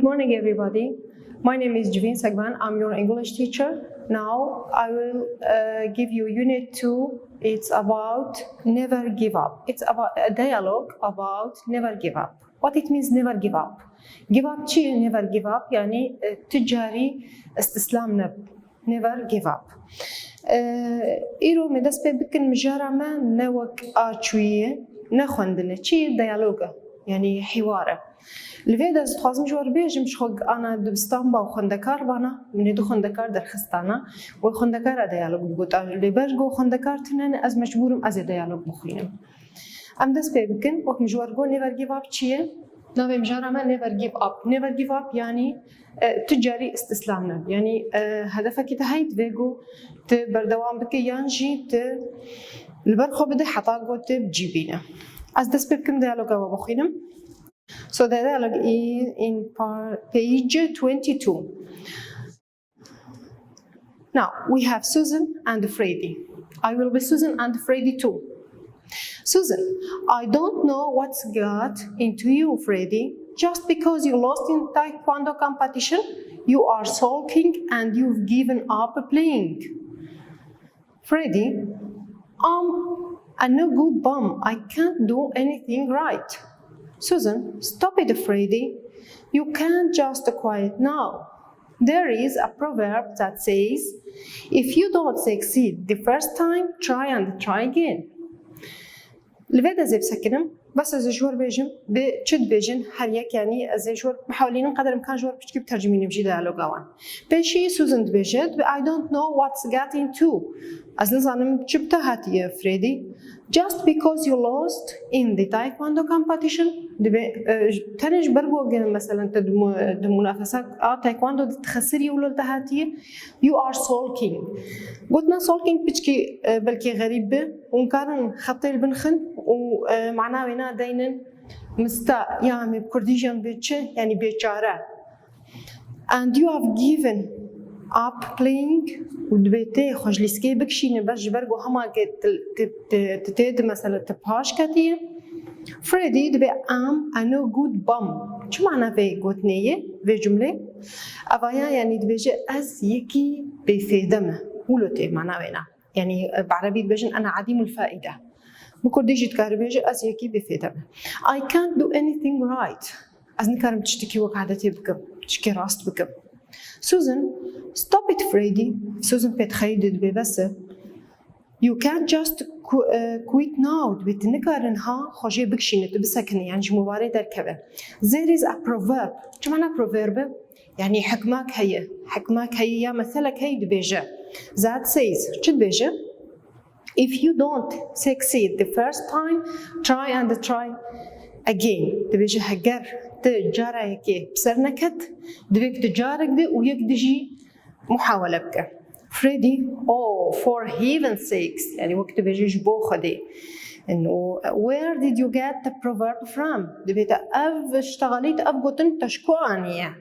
morning, everybody. My name is Beşa2. I'm your English teacher. Now I will give you Unit 2. It's about never give up. It's about a dialogue about never give up. What it means never give up? Give up شيء never give up يعني تجاري استسلام نب. Never give up. إيرو مدرسة بكن مجرمة نوك آشوية نخوندنا شيء dialogue يعني حواره. لفيدا زخازم جوار بيجم شخوق أنا دبستان با خوندكار بانا من دو خوندكار در خستانا و خوندكار دیالوگ بگوت. لباش گو خوندكار تنن از مجبورم از دیالوگ بخوینم. ام دست بکن وقت مجوار گو never give up چیه؟ نویم جارما never give up. Never give up يعني تجاري استسلام نب. يعني هدفك تهيد بيجو تبردوام بك يانجي ت البرخو بده حطا قو تبجيبينه. از دست بکن دیالوگ با بخوینم. So the dialogue is in page 22. Now we have Susan and Freddie. I will be Susan and Freddie too. Susan, I don't know what's got into you, Freddie. Just because you lost in Taekwondo competition, you are sulking and you've given up playing. Freddie, I'm a no good bum. I can't do anything right. Susan, stop it, Freddie. You can't just quiet now. There is a proverb that says, if you don't succeed the first time, try and try again. لفيدا زي بسكنم بس زي جوار بيجم بشد بيجن هريك يعني زي جوار محاولين قدر الإمكان جوار بتجيب ترجميني بجي ديالوغاوان. بشي سوزن بيجد I don't know what's got into. از نظانم جبتها هاتي فريدي. Just because you lost in the Taekwondo competition تنج بربو مثلا المنافسات تايكواندو تخسري ولا تهاتيه you are sulking. قلنا sulking بتشكي بلكي غريبة ومكان خطي البنخن ومعناه وينا داينا مستا يعني بكرديجان بيتشه يعني بيتشارة and you have given up playing ودبيتي خوش لسكي بكشي نباش بربو هما تتد مثلا تبهاش كتير فريدي دبي am a no good bum. شو معنى في قوتنية في جملة؟ أفايا يعني دبيجي أز يكي بفيدمه ولوتي معنى وينا يعني بعربي دبيجن أنا عديم الفائدة بكردي جيت كاربيجي أز يكي بفيدمه I can't do anything right أز نكارم تشتكي وقعدتي بكم تشكي راست بكم Susan stop it Freddie Susan بتخيد دبي بس You can't just quit now. بتنكرنها خجي بكشينة بسكنة يعني مباري دركبة. There is a proverb. شو معنى proverb؟ يعني حكمك هي يا مثلك هي دبيجة. That says شو دبيجة؟ If you don't succeed the first time, try and try again. دبيجة هجر تجارة هيك بسر نكت دبيك تجارك ده ويكدجي محاولة بك. Freddie, oh, for heaven's sakes, يعني وقت بيجيش بوخدي إنه where did you get the proverb from؟ دبيت اشتغليت قلت تشكوانية.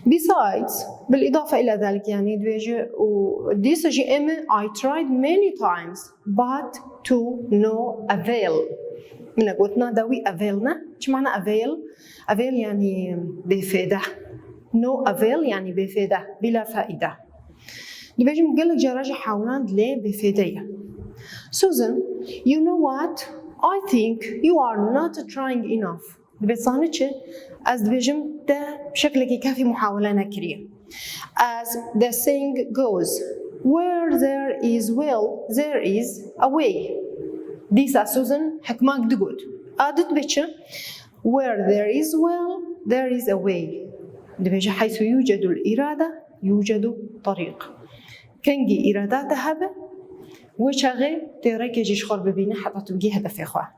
Besides, بالإضافة إلى ذلك يعني دبيجي وديس جي إم I tried many times but to no avail. من قلتنا داوي availنا شو معنى avail؟ avail يعني بفائدة. No avail يعني بفائدة بلا فائدة. دبيجي مقلق جراجة حاولان ليه بفيدية. Susan, you know what? I think you are not trying enough. دبيت صانتش as دبيجم ده بشكل كافي محاولة نكرية. As the saying goes, where there is will, there is a way. ديسا Susan حكماك دقود. قادت بيتش where there is will, there is a way. دبيجي حيث يوجد الإرادة يوجد طريق. كنجي إرادات هذا وشغل تريك يجيش خور ببينه حتى تبقي هدف إخوة.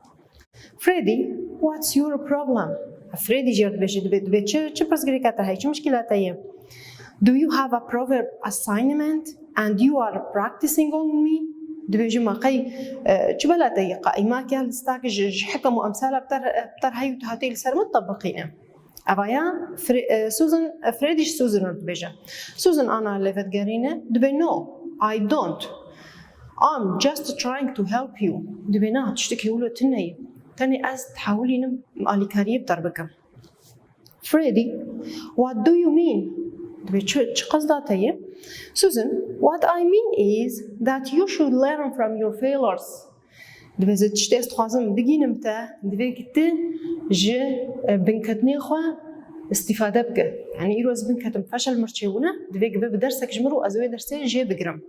Freddie, what's your problem? Freddie جرد بيت شو برسقريكاتها هاي شو مشكلاتها هي؟ Do you have a proverb assignment and you are practicing on me? دبيجي ما قي شو بلاتها هي قائمة كان استاكج حكم وأمثالها بتر هاي وتهاتي لسر متطبقين. أبايا سوزن فريديش سوزن رد بيجا سوزن أنا لفت قرينة دبي no I don't I'm just trying to help you دبي تشتكي ولو تني تاني أز تحاولين مالي كاريب تربكم Freddie, what do you mean? چه قصدت هي؟ Susan, what I mean is that you should learn from your failures. دبي زت تشتي استخوازم بگینم تا دبي كت ج بنكتني خو استفاده بك يعني إيروز بنكتم فشل مرشيونا دبي جب بدرسك جمرو أزوي درسي جي بجرم.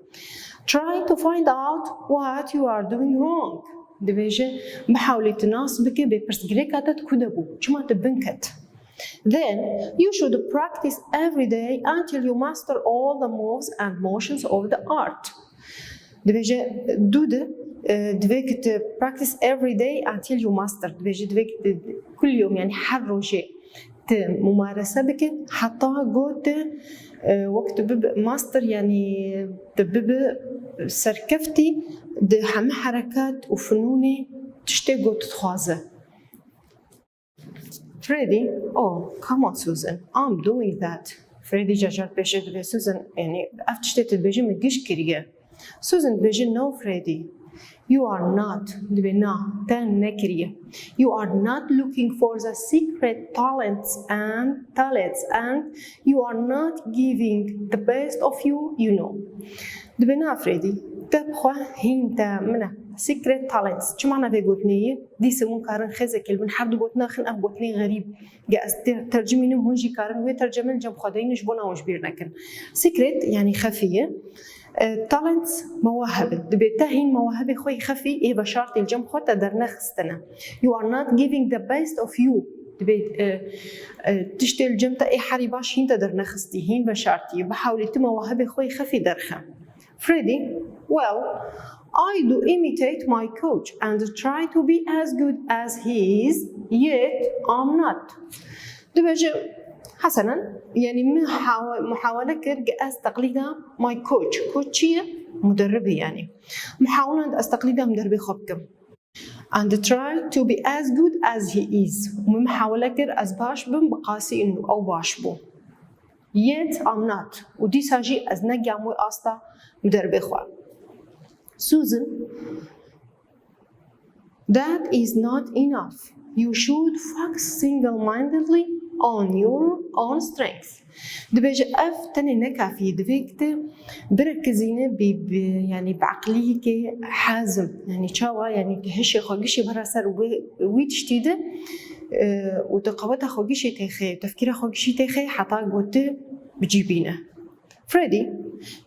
Try to find out what you are doing wrong. دبي جي بحاول تناسبك ببرسجريكات كدبو شو تبنكت. Then you should practice every day until you master all the moves and motions of the art. دبي دودة دبيك practice every day until you master. دبيك كل يوم يعني حرجة ممارسة بك حتى قوت وقت بب ماستر يعني بب سركفتي ده هم حركات وفنوني تشتي قوت تخوازه. Freddie, oh, come on, Susan, I'm doing that. Freddie جاجر بيجي دبي Susan يعني أفتشتت بيجي متجيش كريه. Susan بيجي no, Freddie, you are not. دبي نا تان نكريه. You are not looking for the secret talents and you are not giving the best of you know. دبي نا Freddie تبخوا هينتا منا secret talents شو معنى في قوتنية دي سمون كارن خزك اللي بنحرد قوتنا خن أب قوتني غريب جاء ترجمينهم هونجي كارن ويترجمن جنب خدين جبنا وش بيرنكن secret يعني خفية talents مواهب دبي تهين مواهب خوي خفي إيه بشرط الجنب خد تقدر نخستنا you are not giving the best of you دبي تشتي الجنب تا إيه حري باش هين تقدر نخستي هين بشرطي بحاول مواهب خوي خفي درخه. Freddie, well, I do imitate my coach and try to be as good as he is, yet I'm not. دبجة حسناً يعني محاولة كرج أستقلدها my coach كوتشية مدربة يعني محاولة أستقلدها مدربة خبكم and try to be as good as he is ومحاولة كر أزباش بم بقاسي إنه أو باشبو yet I'm not ودي ساجي أزنجي عموي أستا مدربة خوا. Susan, that is not enough. You should focus single-mindedly on your own strengths. دبيج أفتني نكافي دبيكت بركزينه يعني بعقلية حازم يعني شوا يعني كهشي خاجشي براسر ويتشتيده وتقوتها خاجشي تخي تفكيرها خاجشي تخي حتى قوته بجيبينه. Freddie,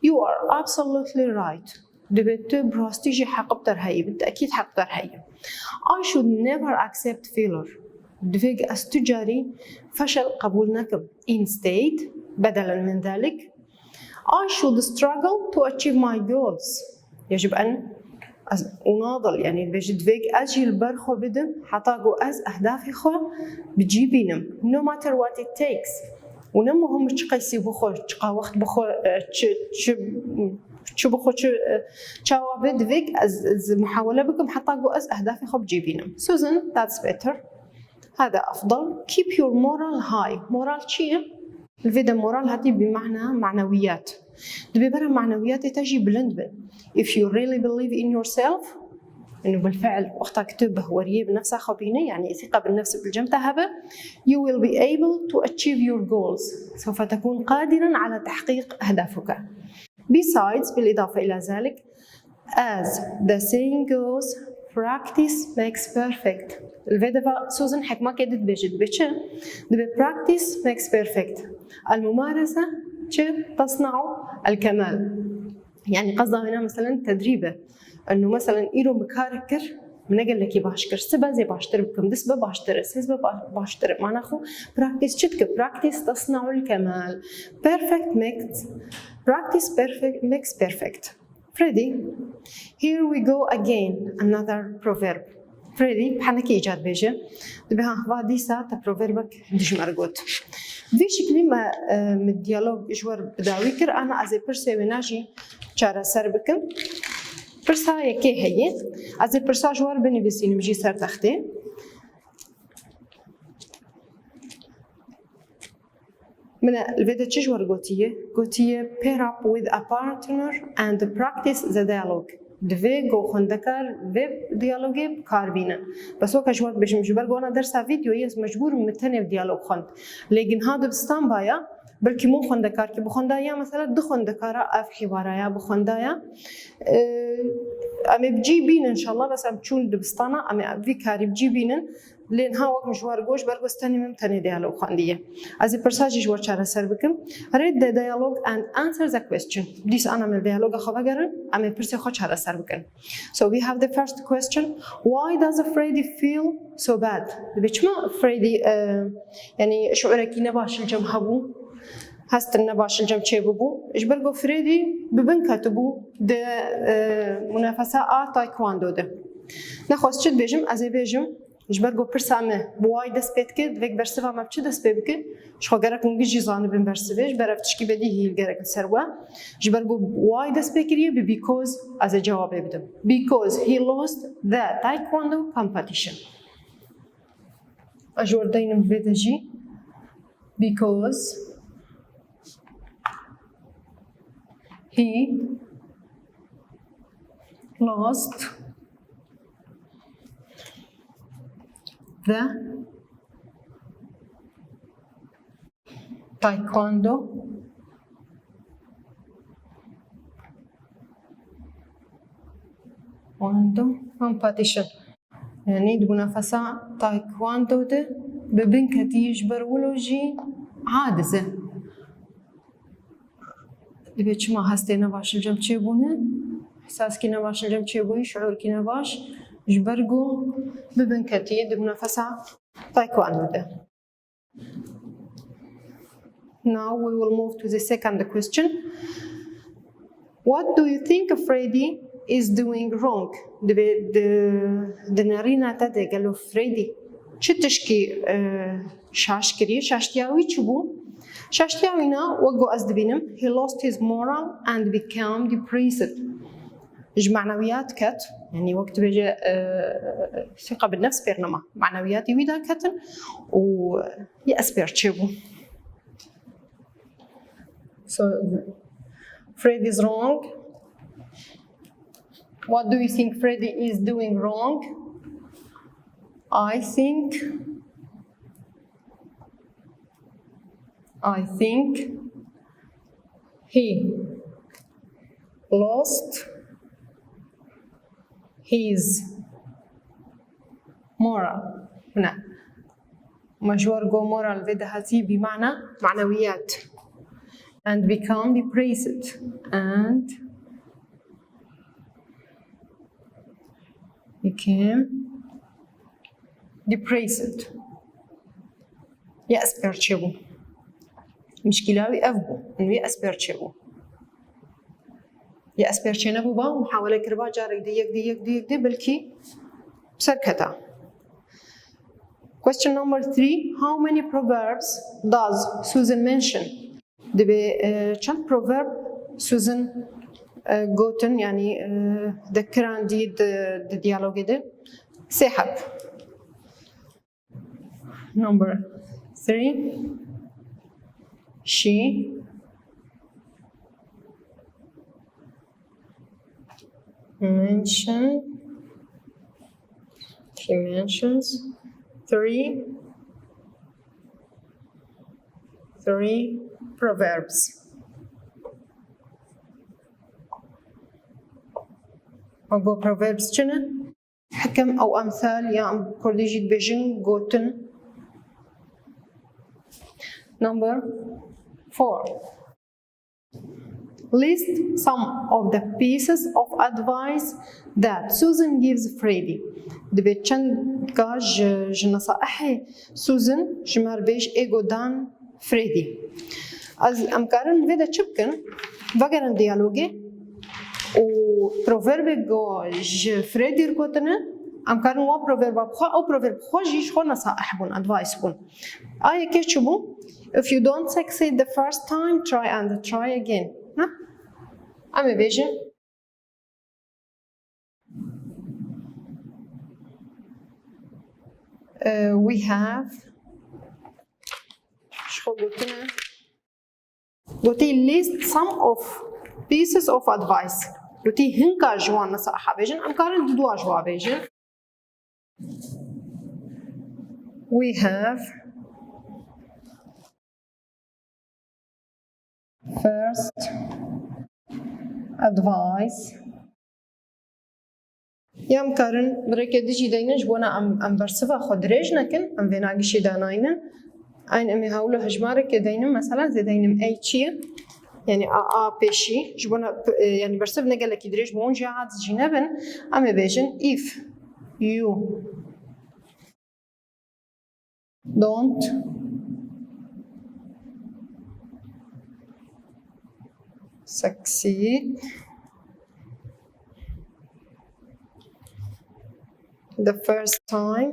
you are absolutely right. دبيت براستيجي حق بترهي بالتأكيد حق بترهي. I should never accept failure. دفيق استجاري فشل قبولناكم. Instead, بدلا من ذلك, I should struggle to achieve my goals. يجب أن أناضل يعني دفيق أجي البرخو بدم حتى أز أهدافي خو بجيبينم. No matter what it takes. ونمو هم تشقيسي بخو تشقا وقت بخو شو بخو شو بدفيك از محاولة بكم حتى جو از أهدافي خب جيبينهم. Susan, that's better. هذا أفضل. Keep your moral high. moral شيء؟ الفيدا moral هاتي بمعنى معنويات. دبي برا معنويات تجي بلند. If you really believe in yourself إنه بالفعل وقتها كتبه وريه بنفسها خبينة يعني ثقة بالنفس بالجنب تهبه you will be able to achieve your goals سوف تكون قادرا على تحقيق أهدافك. Besides بالإضافة إلى ذلك as the saying goes practice makes perfect. الفيديو سوزن حكمة كده بيجد بيش دبي practice makes perfect الممارسة تصنع الكمال يعني قصدها هنا مثلا تدريبه انه مثلا ايرو مكاركر منقل لك باشكر سبا زي باشتر بكم دسبا باشتر سبا باشتر معناخو براكتس شتك براكتس تصنع الكمال perfect makes practice perfect makes perfect. Freddie, here we go again another proverb. Freddie بحنكي إيجاد بيجي دبها وادي ساعة proverbك ديش مرقوت في شكل ما من الديالوج إجوار بداويكر أنا أزي برسي وناجي شارع سربكم برسا يكي هي أزي برسا جوار بنفسين بجي سر تختي من الفيديو تجوار قوتية pair up with a partner and practice the dialogue دوی گو خوندکار وب دیالوگی کار بینن بس وقت جواب بشم جبر گونا درس ویدیو یه مجبور متن دیالوگ خوند لیکن ها دبستان بایا بلکه مو خوندکار که بخوندایا مثلا دو خوندکارا اف حواریا بخوندایا اما بجی بین ان شاء الله بس ام چون دبستانا اما وی کاری بجی بینن لين ها وقت مشوار گوش برگستانی ممتنی دیالوگ خواندیه. از این پرساجش ور چاره سر بکم. read the dialogue and answer the question. دیس آن مل دیالوگ خواه گرن. اما پرسی خود چاره سر بکن. So we have the first question. Why does Freddy feel so bad? بچما Freddy يعني شعورك نباش الجم هبو. هست نباش الجم چه ببو. إيش برجو فريدي ببن كاتبو ده منافسة تايكواندو ده. نخواست شد بيجم از بيجم جبرگو پرسامه بوای دست پید کرد وک برسوا ما بچه دست پید بکن شو گرک اونگی جیزانه بین برسویش برفتش کی بدی هیل گرک سروا جبرگو بوای دست پید کریه because از جواب بدم because he lost the taekwondo competition اجور داینم بدهجی because he lost the taekwondo competition يعني دي منافسة تايكواندو ده ببنكتي يجبرولوجي عادزة دي بيش ما هستي نباش الجم تشيبونه إحساس كي نباش الجم تشيبوي شعور كي نباش جبرگو ببنكتي دي منافسة تايكواندو ده. Now we will move to the second question. What do you think Freddy is doing wrong? The نارينا تاده قالوا فريدي چه تشكي شاش كري شاشتياوي چبو شاشتياوينا وقو أزدبينم he lost his moral and became depressed معنويات كت يعني وقت بيجي ثقة بالنفس بيرنما معنوياتي ويدا كتن ويأسبير تشبو. So Freddy is wrong. What do you think Freddy is doing wrong? I think he lost his moral. هنا مجور جو moral بدهاتي بمعنى معنويات and become depressed and became depressed يأس بيرتشبو مشكلاوي أفبو إنه يأس بيرتشبو يأس بيرتشينبو با محاولة كربا جارك دي بلكي بسركتا. Question number 3. How many proverbs does Susan mention? دبي كم proverb Susan قوتن يعني ذكران دي الديالوج ده سحب. Number 3. She mentions three proverbs. أو proverbs شنو؟ حكم أو أمثال يا كردي جيت بيجن قوتن. Number 4. List some of the pieces of advice that Susan gives Freddy. دبي چند گاج نصائح سوزن جمار بيش ايگو دان فريدي. از امكارن ويدا چبكن وگرن ديالوگي و پروفرب گاج فريدي ركوتنه امكارن وا پروفرب بخوا او پروفرب خوجيش خو نصائح بون advice بون. آيه كيف چبو؟ If you don't succeed the first time, try and try again. ها؟ أمي بيجي. We have. شو قلتنا؟ قلتي list some of pieces of advice. قلتي هنكا جوان نصحة بيجن أم كارن دوا جوا بيجن. We have first advice. يام كارن بريك ديجي دينج وانا ام برسفا خدريج نكن ام فيناغشي داناينن اين امي هاولو هجمارك دينم مثلا زي دينم اي تشي يعني بيشي جوانا يعني برسف نقلك يدريج بون جاعد جنبن ام بيجن if you don't succeed the first time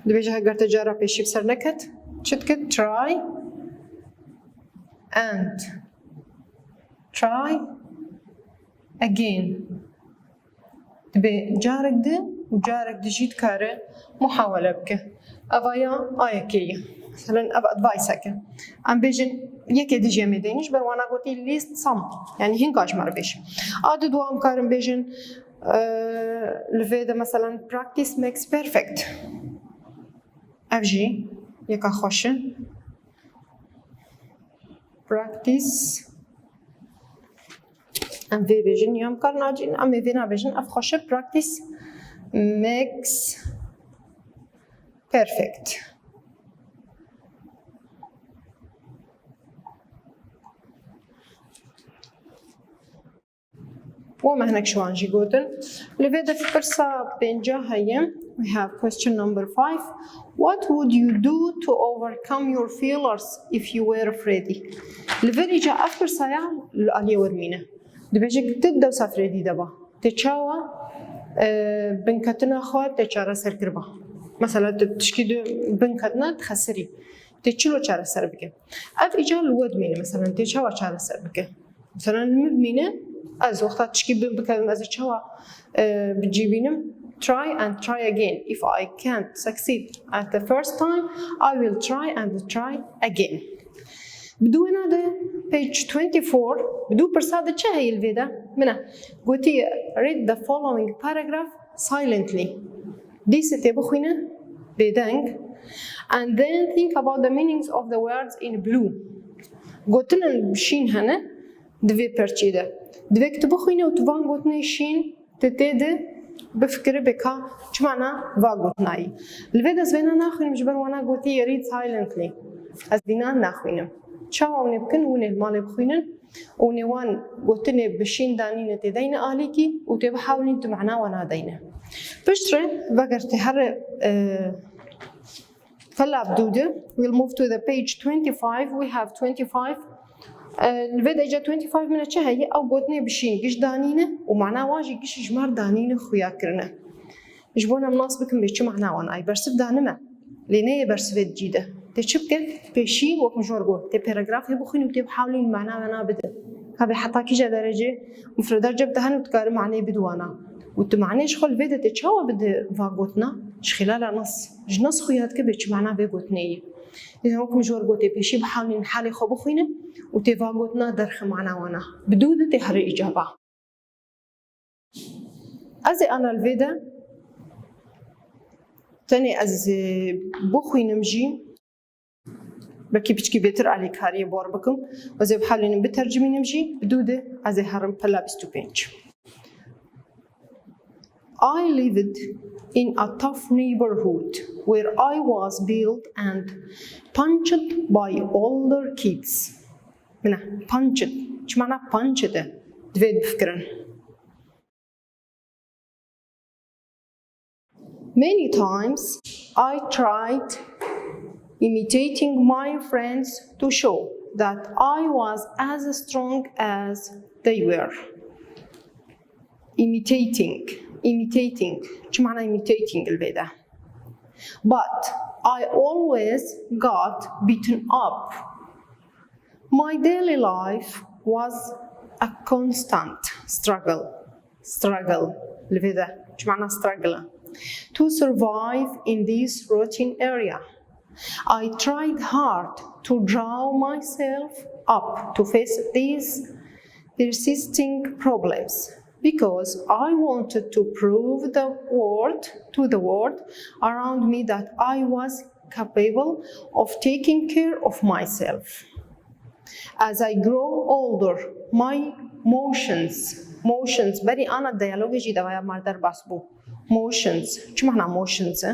دبيجي هاجر تجارة بيشي بسر نكت شتكت try and try again دبي جارك ده وجارك دجيت كاره محاولة بك أفايا آيكية مثلا أبا أدفايسك أم بيجن يكي دجي مدينش بر وانا قوتي ليست صم يعني هنكاش مر بيش عدد دوام كارم بيجن لفيدا مثلا practice makes perfect أفجي يكا خوش practice أم في بيجن يوم كارنا جين أم فينا بيجن أف خوش practice makes perfect. وما هناك شو عنجي قوتن لفيدا في برسا بينجا هيا we have question number 5 what would you do to overcome your fears if you were afraid لفيدا جا أفر سايا لألي ورمينة دبيجيك تدو سافريدي دبا تشاوا بنكتنا خوات تشارة سر كربا مثلا تشكيدو بنكتنا تخسري تشلو شارة سر بك أف إجا الود مينة مثلا تشاوا شارة سر بك مثلا المدمينة از وقت تشكي بكلم از تشوا بتجيبينم try and try again if I can't succeed at the first time I will try and try again بدون هذا page 24 بدو برسادة چه هي الفيدا منه قلتي read the following paragraph silently دي ستبخينه بدنج and then think about the meanings of the words in blue قلتنا بشين هنا دوی پرچیده دوی کتبو خوینه و توان گوتنه شین تتیده بفکر بکا چه معنا و گوتنایی لوید از وینا نخوینم جبر وانا گوتی یرید silently از دینا نخوینم چه وانه بکن ونه مال بخوینن ونه وان گوتنه بشین دانینه تدین آلی کی و تب حاولین تو معنا وانا دینه پشتره وگر تهر فلا بدوده we'll move to the page 25 we have 25 الفيدا إجا 25 من الشهر هي أو قوتني بشين قش دانينه ومعناه واجي قش جمار دانينه خويا كرنا جبونا مناسبكم بيش معناه وانا أي برسف دانما لينه برسف جديدة تشبكة بشين وقت مجور قول تباراجراف يبخين وتب حاولين معناه وانا بده هذا حتى كيجا درجة مفردات جبت هن وتكارم معناه بدوانا وتمعناش خل فيدا تتشاو بده فاقوتنا خلال نص جنص خويات كبيش معناه بقوتني إذا وقت مجور قول تبشي بحاولين حالي خو بخينه وتفاقوتنا درخ معنا وانا بدون تهر إجابة. أزي أنا الفيدا تاني أز بخوي نمجي بكي بتشكي بيتر عليك هاري بور بكم وزي بحالين بترجمي نمجي بدودة أزي هرم بلا بستو بينج. I lived in a tough neighborhood where I was beat and punched by older kids. منه punched شو معنى punched ده دويد بفكرن Many times I tried imitating my friends to show that I was as strong as they were. Imitating شو معنى imitating البيدة But I always got beaten up. My daily life was a constant struggle لفيدا شو معنى struggle to survive in this routine area I tried hard to draw myself up to face these persisting problems because I wanted to prove to the world around me that I was capable of taking care of myself. As I grow older, my motions بري أنا الديالوج جدا ويا مردر باسبو motions شو معنى motions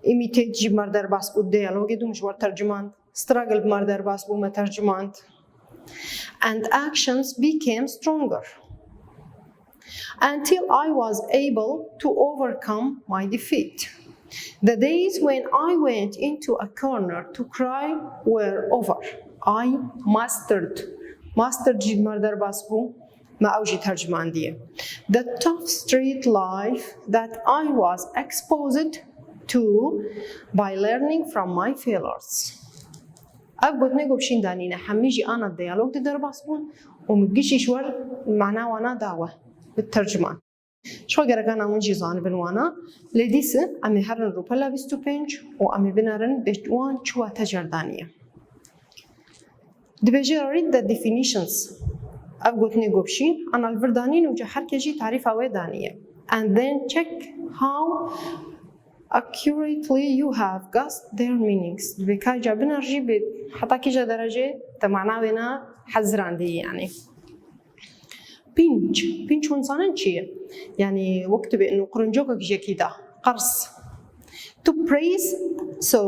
imitate جيب مردر باسبو الديالوج دو مش ترجمان struggle بمردر باسبو ما ترجمان and actions became stronger until I was able to overcome my defeat. The days when I went into a corner to cry were over. I mastered جيب مردر باسبو ما أوجي ترجمان دي. The tough street life that I was exposed to by learning from my failures. أقول نيجو بشين دانينا حميجي أنا الديالوج تدر باسبون ومبقيش شوار معناه وانا دعوة بالترجمان. شو قرأ أنا ونجي زان بنوانا لديس أمي هرن روبلا بيستو بينج وأمي بنارن بجوان شو تجردانية. دبجي read the definitions. أقول نيجو بشين أنا الفردانين وجا حركة تعريف أودانية. And then check how accurately you have guessed their meanings. بكاي جابنا رجيب حتى كيجا درجة تمعنا وينا حزران دي يعني. pinch ونصانن شيء يعني وقت بأنه قرنجوكك جا كده قرص. To praise so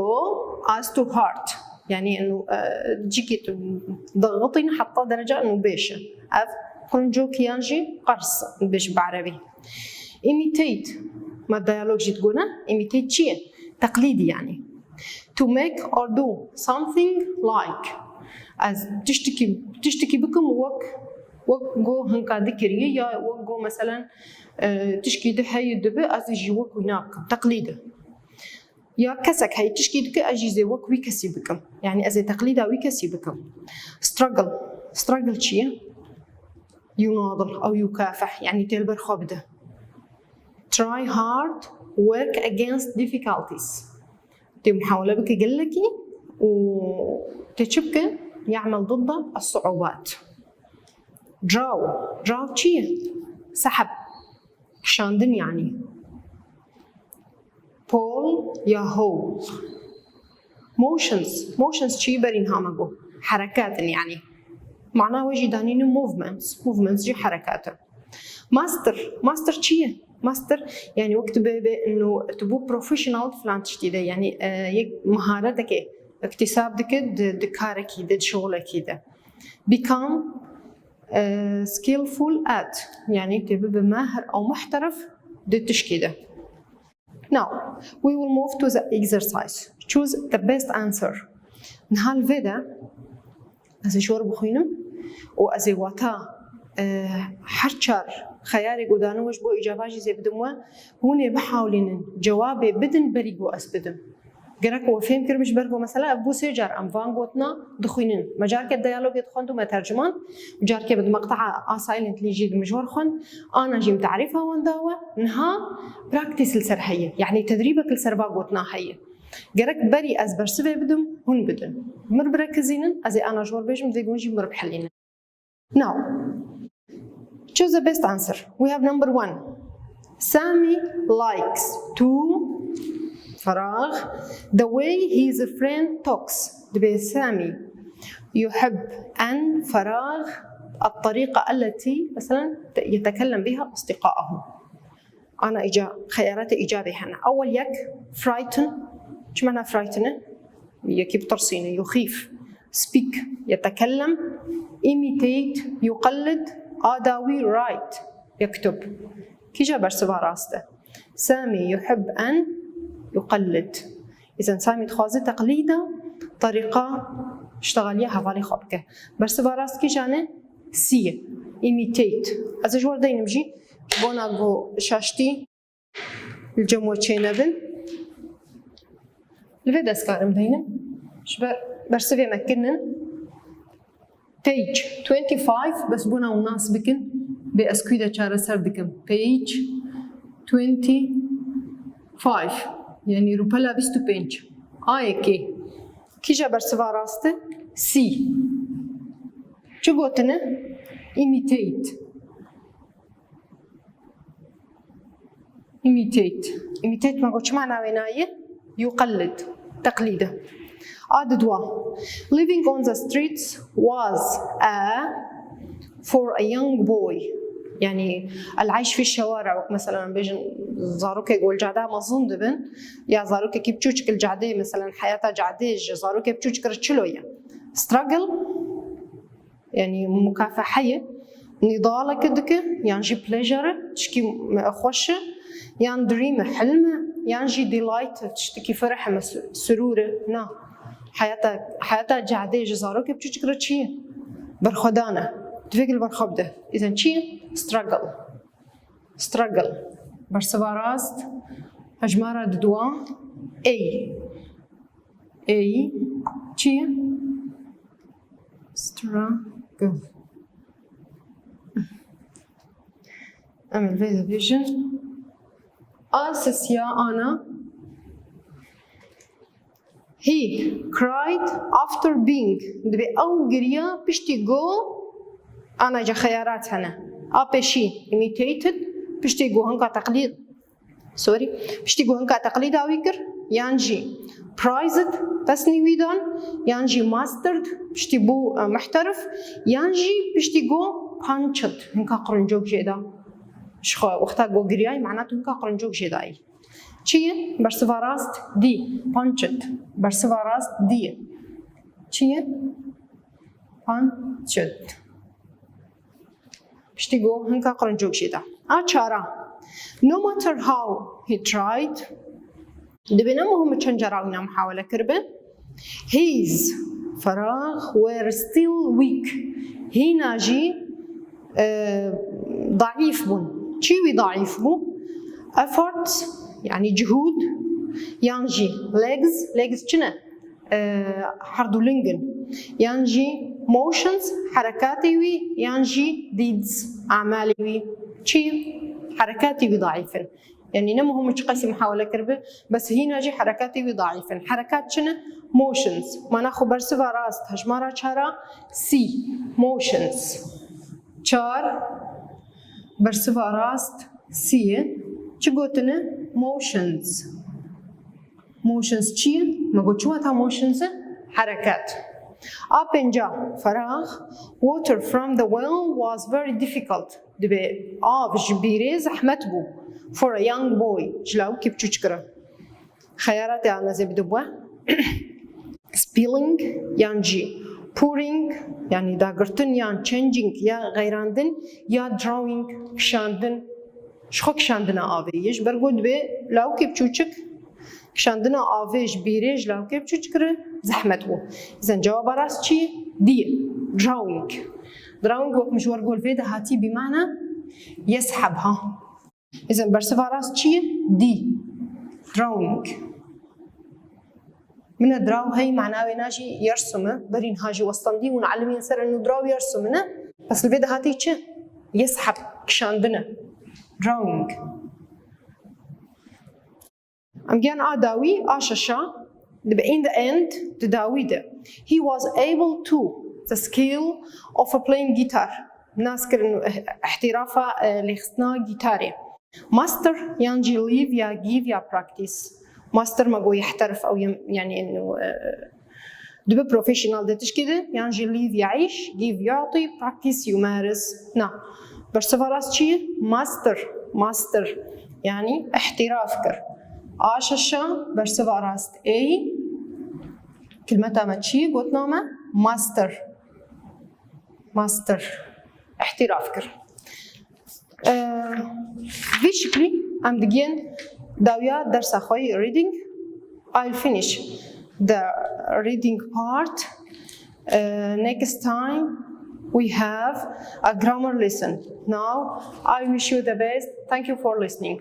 as to hurt يعني إنه جيكي ضغطين حتى درجة إنه بيشة. قرنجوك يانجي قرص بيش بعربي. Imitate ما الديالوج تقولنا imitate شيء تقليدي يعني to make or do something like as تشتكي بكم وق جو هنكا ذكرية يا وق جو مثلا تشكي ده هاي الدبء از يجي وق ويناكم تقليده يا كسك هاي تشكي دك أجي زي وق ويكسي بكم يعني از تقليده ويكسي بكم struggle شيء يناضل أو يكافح يعني تلبر خبده try hard work against difficulties دي محاولة بك جلكي وتشبك يعمل ضد الصعوبات draw شيء سحب شاندن يعني pull يا hold motions شيء برين هامجو حركات يعني معناه وجي دانين movements جي حركات master شيء ماستر يعني وقت بانه تبو بروفيشنال فلان تشتي ده يعني مهارتك اكتسابك دكارك ده شغلك ده become skillful at يعني تبقى ماهر او محترف ده تشكي ده. Now we will move to the exercise. Choose the best answer. نهال فيدا أزي شور بخينم وأزي واتا حرشار خياري قدانو وش بو إجاباجي زي بدموا هوني بحاولين جوابي بدن بريقو أسبدم قرأك وفهم كربش برقو مثلا أبو سيجار أم فانقوتنا دخوينين مجارك الديالوج يدخوندو ما ترجمان مجارك بد مقطع آسايلنت اللي يجي بمجور خون أنا جيم تعريفها وانداوة نها براكتيس السرحية يعني تدريبك السرباقوتنا هي قرأك بري أزبر سبي بدم هون بدن مر بركزينن أزي أنا جور بيجم ذي قونجي مر بحلين. Now choose the best answer. We have number 1. Sami likes to فراغ the way his friend talks. دبي سامي يحب أن فراغ الطريقة التي مثلا يتكلم بها أصدقائه. أنا خيارات إيجابي هنا. أول يك frighten. شو معنى frighten؟ يكيب ترصينه يخيف. speak يتكلم. imitate يقلد. آداوي write يكتب. كي جابر سبا راسته. سامي يحب أن يقلد. إذا سامي تخوازي تقليده طريقة اشتغليها فالي خبكه. برسبا راست كي جانه سي imitate. از جوار داي نمجي بونا جو شاشتي الجموع تشينبن. الفيدا سكارم داينم. شبا برسبي مكنن. page 25 بس بونا وناس بكن بأسكويدة شارة سردكم page 25 يعني روبلا بيستو بينج آيكي كي جابر سفا راست سي شو قلتنا imitate ما قلت شو معنى ويناية يقلد تقليده عدد living on the streets was for a young boy يعني العيش في الشوارع مثلا بيجن زاروكي يقول جعده مظن دبن يا زاروكي كي بتشوشك الجعده مثلا حياتها جعديج زاروكي بتشوشك رتشلويا struggle يعني مكافحه نضالة كدك يعني جي pleasure تشكي خوش يعني دريم حلم يعني جي delight تشتكي فرح سرور نا حياتها جعديج زاروكي بتشوشك رتشي برخدانه تفكر برخبده إذا شيء struggle برسواراست هجمارة دوا A شيء struggle أعمل فيديو فيجن أساسيا أنا he cried after being دبي أو قرية بشتي go أنا جا خيارات هنا أبشي imitated بشتي جو هنكا تقليد بشتي جو هنكا تقليد أويكر يانجي prized تسني ويدان يانجي mastered بشتي بو محترف يانجي بشتي جو punched هنكا قرنجوك جيدا شخو وقتا جو قرياي معناته هنكا قرنجوك جيداي چیه؟ برسواراست دی punched برسواراست دی چیه؟ punched بشتيجو هنكا قرنجوك شيدا چارا no matter how he tried دبنا مهم تشنجراونا محاولة كربة his فراغ were still weak هي ناجي ضعيف بون چيوي ضعيف بو efforts يعني جهود يانجي legs چنه حردولينجن يانجي motions حركاتي وي يانجي deeds أعمالي وي شيء حركاتي وي ضعيفة يعني نمو هم قيسي محاولة كربة بس هي ناجي حركاتي وي ضعيفة حركات شنو motions ما ناخو برسفا راست هجمارة شارع سي motions شار برسفا راست سي شو قلتنا motions چیه؟ ما قلت شو هتا motions حركات أبنجا فراغ water from the well was very difficult دبي جبيري زحمت بو for a young boy جلاو كيف تشكره خياراتي أنا زي بدبوا spilling يعني pouring يعني داغرتن يعني changing يا غيراندن يا drawing كشاندن شخو كشاندنا آبيش برقود دبي لاو كيف تشكر كشاندنا آویج بیریج لام که بچه چکره زحمت بو. إذن جواب راست چی؟ دی. drawing. drawing وقت مشوار قول فيدا هاتي بمعنى يسحبها. إذن برسفا راست چی؟ دی. drawing. من الدراو هي معناه ناجي يرسمه برين هاجي وسطندي ونعلمين سر إنه دراو يرسمنا بس الفيدا هاتي چه؟ يسحب كشاندنا. drawing. I'm going to داوي آشاشا in the end داويده he was able to the skill of playing guitar نذكر إنه احترافه لخصنا جيتاري master يعني live يا give يا practice master ما هو يحترف أو يعني إنه دبي professional ده تش كده يعني live يعيش give يعطي practice يمارس نعم برسفاراس شيء master يعني احتراف كر آشاشا برسفا راست A كلمتها ما تشي قلت نامه ماستر احتراف كر في شكلي I'm begin داويا درس أخوي reading I'll finish the reading part next time we have a grammar lesson now I wish you the best thank you for listening